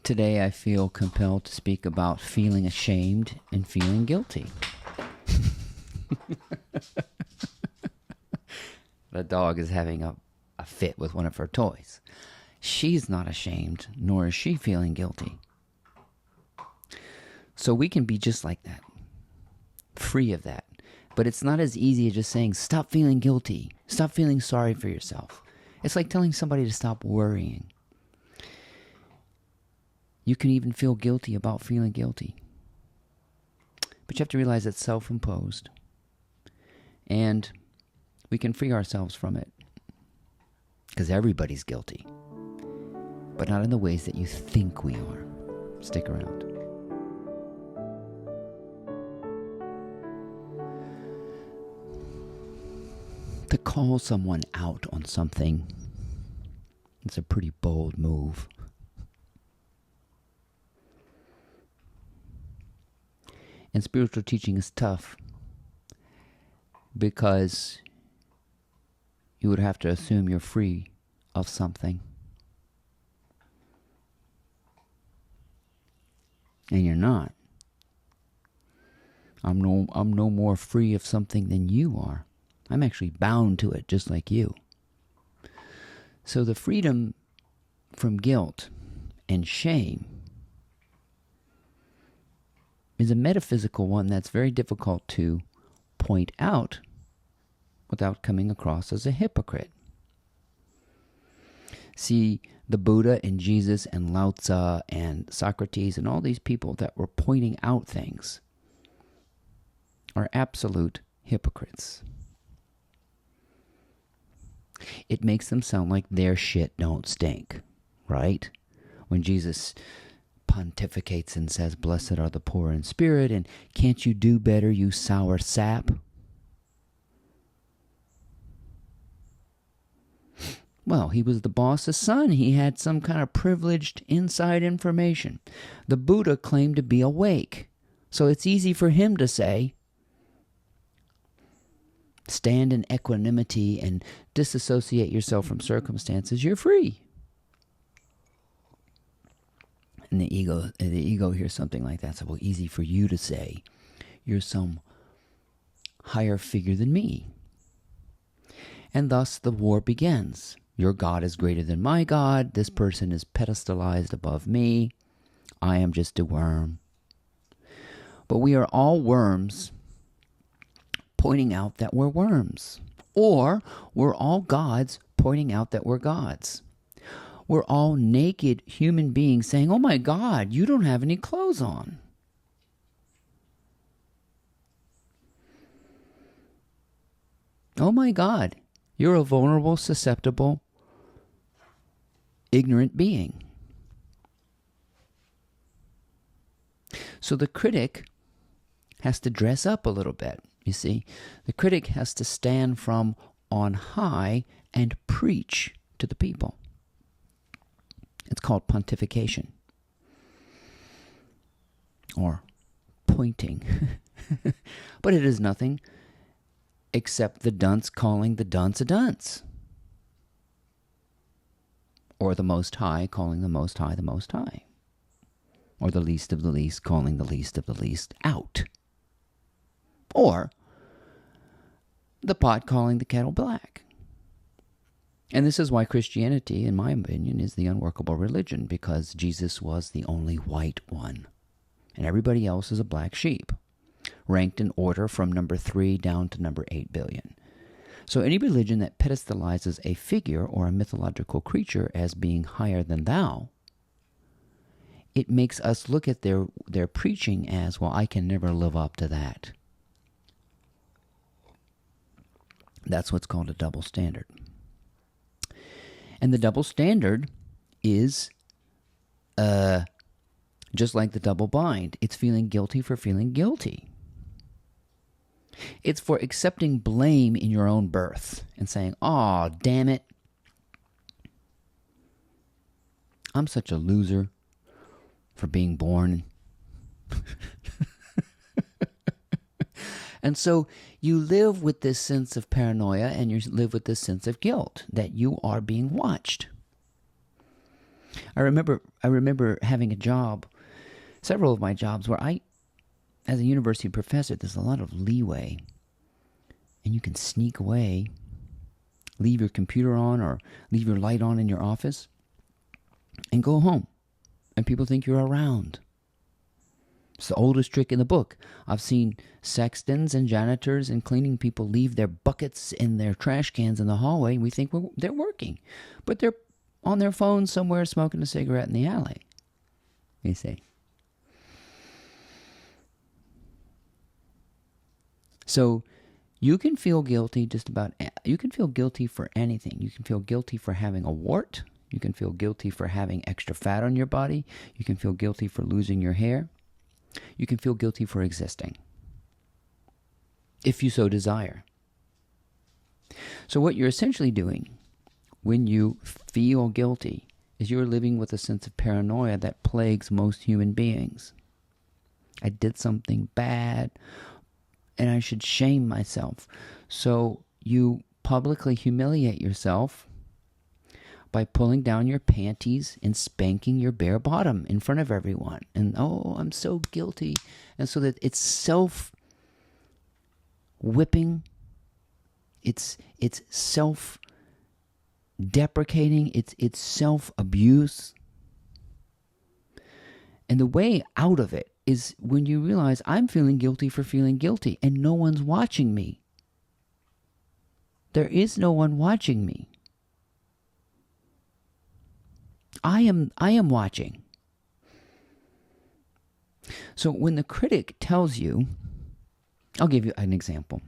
Today I feel compelled to speak about feeling ashamed and feeling guilty. The dog is having a fit with one of her toys. She's not ashamed, nor is she feeling guilty. So we can be just like that, free of that. But it's not as easy as just saying, stop feeling guilty, stop feeling sorry for yourself. It's like telling somebody to stop worrying. You can even feel guilty about feeling guilty. But you have to realize it's self-imposed. And we can free ourselves from it. Because everybody's guilty. But not in the ways that you think we are. Stick around. To call someone out on something, it's a pretty bold move. And spiritual teaching is tough because you would have to assume you're free of something. And you're not. I'm no more free of something than you are. I'm actually bound to it just like you. So the freedom from guilt and shame is a metaphysical one that's very difficult to point out without coming across as a hypocrite. See, the Buddha and Jesus and Lao Tzu and Socrates and all these people that were pointing out things are absolute hypocrites. It makes them sound like their shit don't stink, right? When Jesus pontificates and says, blessed are the poor in spirit, and can't you do better, you sour sap? Well, he was the boss's son. He had some kind of privileged inside information. The Buddha claimed to be awake. So it's easy for him to say, stand in equanimity and disassociate yourself from circumstances. You're free. And the ego hears something like that. So, well, easy for you to say, you're some higher figure than me. And thus the war begins. Your God is greater than my God. This person is pedestalized above me. I am just a worm. But we are all worms pointing out that we're worms. Or we're all gods pointing out that we're gods. We're all naked human beings saying, oh my God, you don't have any clothes on. Oh my God, you're a vulnerable, susceptible, ignorant being. So the critic has to dress up a little bit, you see. The critic has to stand from on high and preach to the people. It's called pontification. Or pointing. But it is nothing except the dunce calling the dunce a dunce. Or the Most High calling the Most High the Most High. Or the least of the least calling the least of the least out. Or the pot calling the kettle black. And this is why Christianity, in my opinion, is the unworkable religion, because Jesus was the only white one. And everybody else is a black sheep, ranked in order from number 3 down to number 8 billion. So any religion that pedestalizes a figure or a mythological creature as being higher than thou, it makes us look at their preaching as, well, I can never live up to that. That's what's called a double standard. And the double standard is just like the double bind. It's feeling guilty for feeling guilty. It's for accepting blame in your own birth and saying, oh, damn it. I'm such a loser for being born. And so you live with this sense of paranoia and you live with this sense of guilt that you are being watched. I remember having a job, several of my jobs, where as a university professor, there's a lot of leeway. And you can sneak away, leave your computer on or leave your light on in your office, and go home. And people think you're around. It's the oldest trick in the book. I've seen sextons and janitors and cleaning people leave their buckets and their trash cans in the hallway, and we think they're working. But they're on their phone somewhere smoking a cigarette in the alley. You see. So you can feel guilty you can feel guilty for anything. You can feel guilty for having a wart. You can feel guilty for having extra fat on your body. You can feel guilty for losing your hair. You can feel guilty for existing, if you so desire. So what you're essentially doing when you feel guilty is you're living with a sense of paranoia that plagues most human beings. I did something bad, and I should shame myself. So you publicly humiliate yourself by pulling down your panties and spanking your bare bottom in front of everyone. And, oh, I'm so guilty. And so that it's self-whipping. It's self-deprecating. It's self-abuse. And the way out of it is when you realize I'm feeling guilty for feeling guilty and no one's watching me. There is no one watching me. I am watching. So when the critic tells you, I'll give you an example.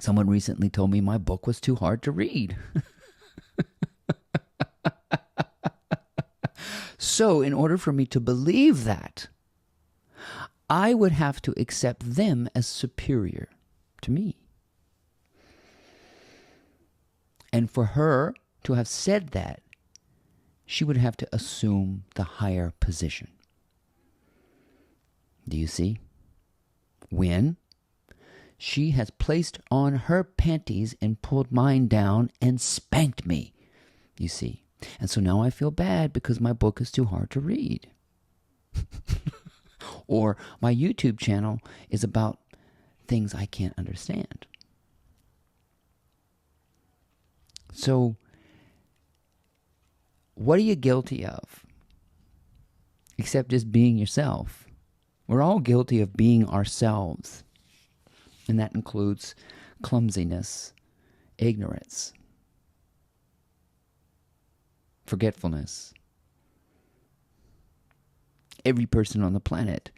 Someone recently told me my book was too hard to read. So in order for me to believe that, I would have to accept them as superior to me. And for her to have said that, she would have to assume the higher position. Do you see? When she has placed on her panties and pulled mine down and spanked me. You see? And so now I feel bad because my book is too hard to read. Or my YouTube channel is about things I can't understand. So, what are you guilty of? Except just being yourself. We're all guilty of being ourselves. And that includes clumsiness, ignorance, forgetfulness. Every person on the planet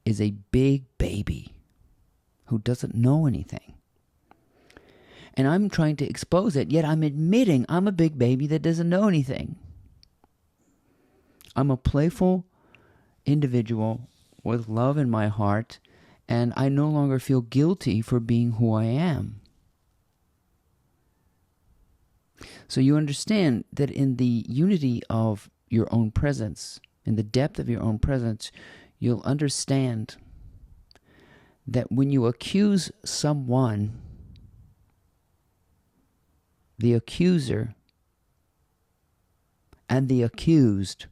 is a big baby who doesn't know anything. And I'm trying to expose it, yet I'm admitting I'm a big baby that doesn't know anything. I'm a playful individual with love in my heart, and I no longer feel guilty for being who I am. So you understand that in the unity of your own presence, in the depth of your own presence, you'll understand that when you accuse someone, the accuser and the accused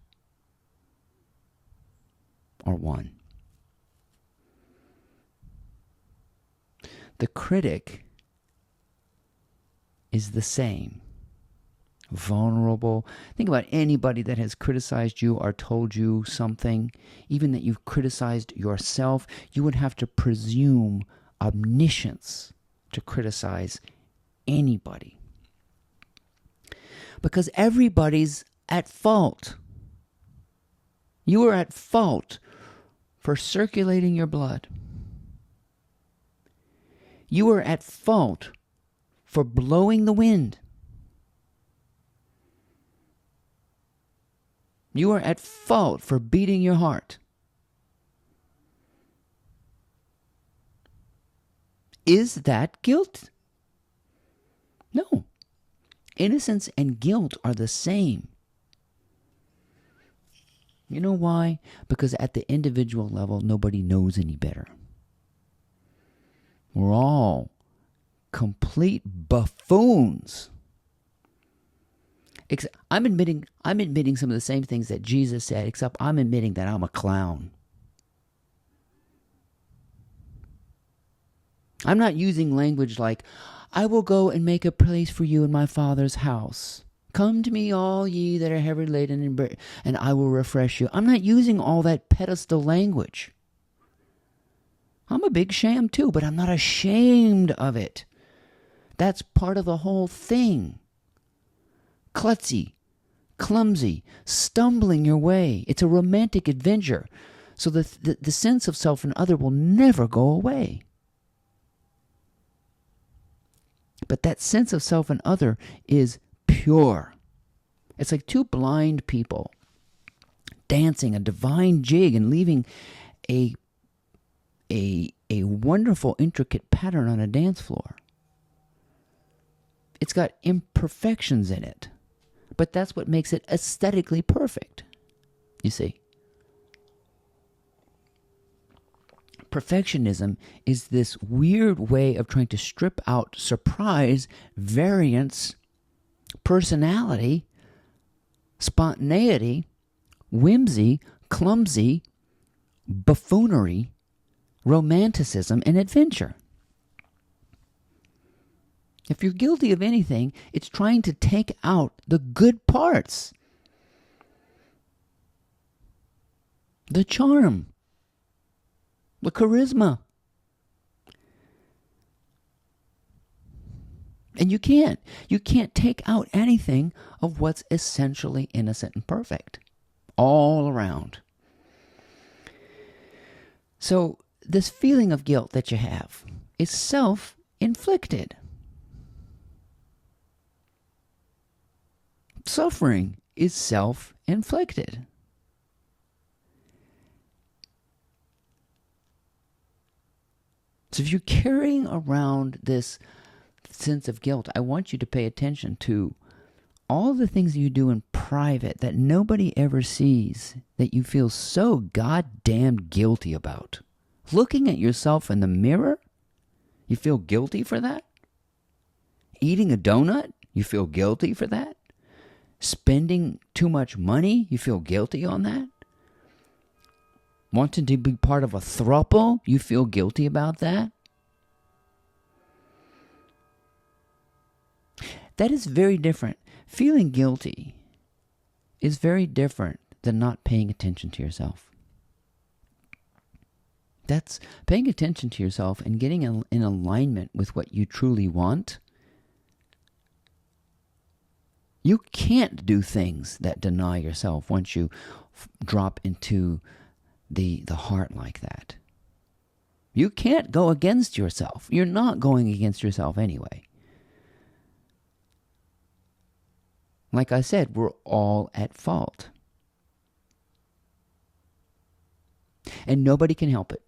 are one. The critic is the same. Vulnerable. Think about anybody that has criticized you or told you something, even that you've criticized yourself. You would have to presume omniscience to criticize anybody. Because everybody's at fault. You are at fault for circulating your blood. You are at fault for blowing the wind. You are at fault for beating your heart. Is that guilt? No. Innocence and guilt are the same. You know why? Because at the individual level, nobody knows any better. We're all complete buffoons. I'm admitting some of the same things that Jesus said, except I'm admitting that I'm a clown. I'm not using language like, I will go and make a place for you in my Father's house. Come to me, all ye that are heavy laden, and I will refresh you. I'm not using all that pedestal language. I'm a big sham too, but I'm not ashamed of it. That's part of the whole thing. Klutzy, clumsy, stumbling your way. It's a romantic adventure. So the sense of self and other will never go away. But that sense of self and other is pure. It's like two blind people dancing a divine jig and leaving a wonderful, intricate pattern on a dance floor. It's got imperfections in it, but that's what makes it aesthetically perfect, you see. Perfectionism is this weird way of trying to strip out surprise, variance, personality, spontaneity, whimsy, clumsy, buffoonery, romanticism, and adventure. If you're guilty of anything, it's trying to take out the good parts. The charm. The charisma. And you can't take out anything of what's essentially innocent and perfect. All around. So this feeling of guilt that you have is self-inflicted. Suffering is self-inflicted. So if you're carrying around this sense of guilt, I want you to pay attention to all the things you do in private that nobody ever sees, that you feel so goddamn guilty about. Looking at yourself in the mirror, you feel guilty for that? Eating a donut, you feel guilty for that? Spending too much money, you feel guilty on that? Wanting to be part of a throuple, you feel guilty about that? That is very different. Feeling guilty is very different than not paying attention to yourself. That's paying attention to yourself and getting in alignment with what you truly want. You can't do things that deny yourself once you drop into the heart like that. You can't go against yourself. You're not going against yourself anyway. Like I said, we're all at fault. And nobody can help it.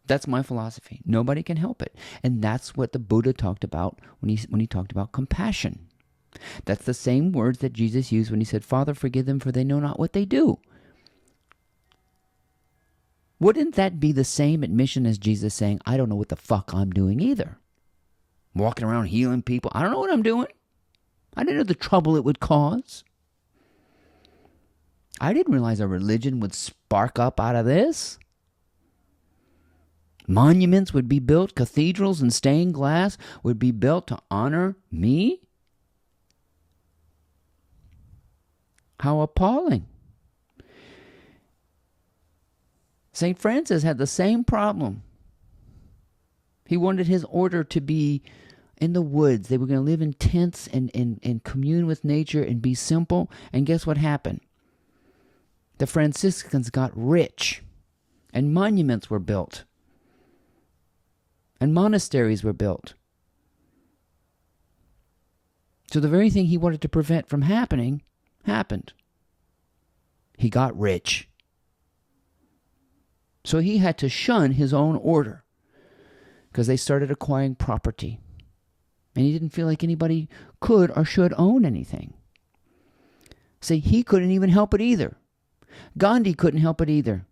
That's my philosophy. Nobody can help it. And that's what the Buddha talked about when he talked about compassion. That's the same words that Jesus used when he said, Father, forgive them, for they know not what they do. Wouldn't that be the same admission as Jesus saying, I don't know what the fuck I'm doing either? Walking around healing people. I don't know what I'm doing. I didn't know the trouble it would cause. I didn't realize a religion would spark up out of this. Monuments would be built, cathedrals and stained glass would be built to honor me. How appalling. St. Francis had the same problem. He wanted his order to be in the woods. They were going to live in tents and commune with nature and be simple. And guess what happened? The Franciscans got rich, and monuments were built, and monasteries were built. So the very thing he wanted to prevent from happening happened. He got rich. So he had to shun his own order because they started acquiring property. And he didn't feel like anybody could or should own anything. See, he couldn't even help it either. Gandhi couldn't help it either.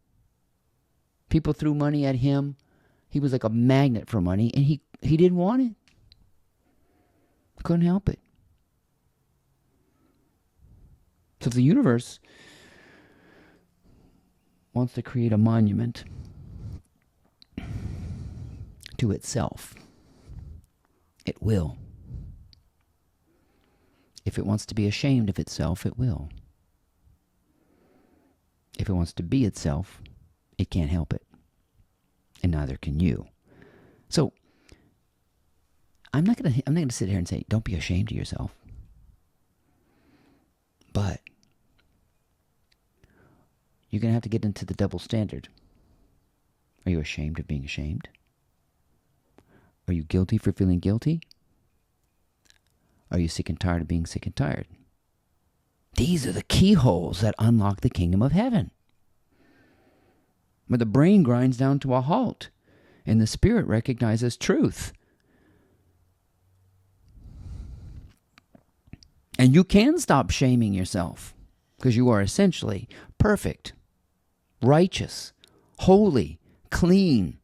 People threw money at him. He was like a magnet for money, and he didn't want it. Couldn't help it. So the universe wants to create a monument to itself. It will. If it wants to be ashamed of itself, it will. If it wants to be itself, it can't help it. And neither can you. So I'm not gonna sit here and say, don't be ashamed of yourself. But you're gonna have to get into the double standard. Are you ashamed of being ashamed? Are you guilty for feeling guilty? Are you sick and tired of being sick and tired? These are the keyholes that unlock the kingdom of heaven, where the brain grinds down to a halt and the spirit recognizes truth. And you can stop shaming yourself because you are essentially perfect, righteous, holy, clean,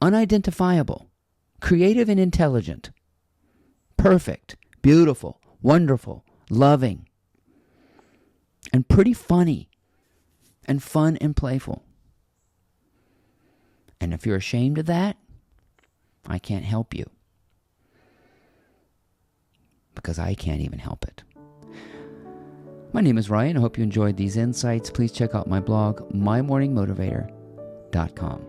unidentifiable, creative and intelligent, perfect, beautiful, wonderful, loving, and pretty funny, and fun and playful. And if you're ashamed of that, I can't help you. Because I can't even help it. My name is Ryan. I hope you enjoyed these insights. Please check out my blog, mymorningmotivator.com.